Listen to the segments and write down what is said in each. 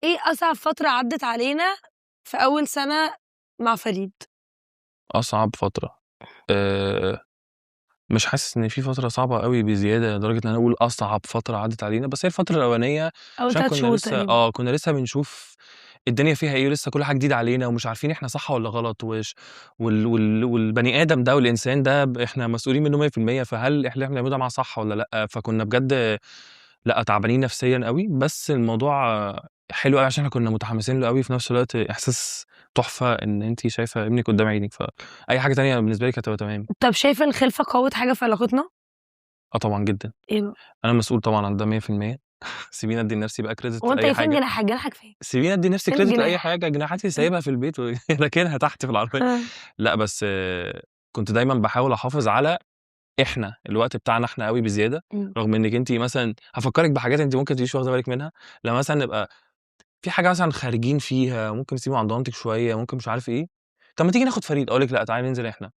إيه أصعب فترة عدّت علينا في أول سنة مع فريد؟ أصعب فترة مش حاسس إن في فترة صعبة أوي بزيادة لدرجة إن أنا أقول أصعب فترة عدّت علينا، بس هي الفترة الأولانية أول عشان 3 كنا شهور لسه تقريبًا. كنا لسه بنشوف الدنيا فيها إيه، ولسه كل حاجة جديدة علينا ومش عارفين إحنا صح والّا غلط، والبني آدم ده والإنسان ده إحنا مسؤولين منّه 100%، فهل اللي إحنا بنعمله ده معاه صح والّا لأ؟ فكنا بجد لأ، تعبانين نفسيًا أوي، بس الموضوع حلو أوي عشان إحنا كنا متحمسين له أوي، في نفس الوقت إحساس تحفة إن أنتِ شايفة ابنِك قدّام عينِك، فأي حاجة تانية بالنسبة لي كانت هتبقى تمام. طب شايف الخلفة قوّت حاجة في علاقتنا؟ آه طبعًا جدًا، إيه بقى؟ أنا مسؤول طبعًا عن ده 100%. سيبيني أدّي لنفسي بقى credit هو أنت لأي إيه فين حاجة، جناحك فين؟ سيبيني أدّي لنفسي فين credit لأي الجناح؟ حاجة، جناحاتي سايبها في البيت وراكنها تحت في العربية. آه. لأ، بس كنت دايمًا باحاول أحافظ على إحنا، الوقت بتاعنا إحنا أوي بزيادة، إمم. رغم إنِّك أنتِ مثلًا هافكّرِك بحاجات أنتِ ممكن ما تبقيش واخدة بالِك منها، لمّا مثلًا نبقى في حاجة مثلًا خارجين فيها، ممكن تسيبي عند مامتِك شوية، ممكن مش عارف إيه، طَب ما تيجي ناخد فريد، أقول لِك لأ، تعالي ننزل إحنا.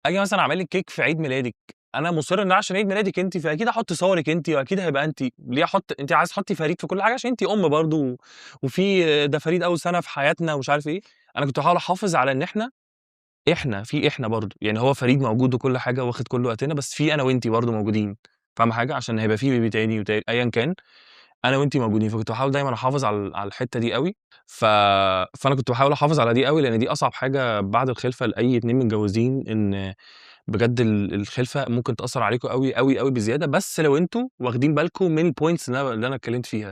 آجي مثلًا أعمل لِك كيك في عيد ميلادِك، أنا مُصِر إن ده عشان عيد ميلادِك أنتِ، فأكيد هاحط صورِك أنتِ وأكيد هيبقى أنتِ، ليه أنتِ عايزة تحطّي فريد في كل حاجة عشان أنتِ أم برضه، وفي ده فريد أول سَنة في حياتنا ومش عارف إيه، أنا كنت باحاول أحافظ على إن إحنا برضه، يعني هو فريد موجود وكل حاجة واخد كل وقتنا، بس في أنا وأنتِ برضه موجودين، فاهمة حاجة؟ عشان هيبقى في بيبي تاني أيًا كان، أنا وأنتِ موجودين، فكنت باحاول دايمًا أحافظ على الحتّة دي أوي، ف فأنا كنت باحاول أحافظ على دي أوي، لإن دي أصعب حاجة بعد الخلفة لأي اتنين متجوزين، إن بجد الخلفة ممكن تأثّر عليكم أوي، أوي، أوي بزيادة، بس لو أنتم واخدين بالكم من الpoints اللي أنا اتكلمت فيها.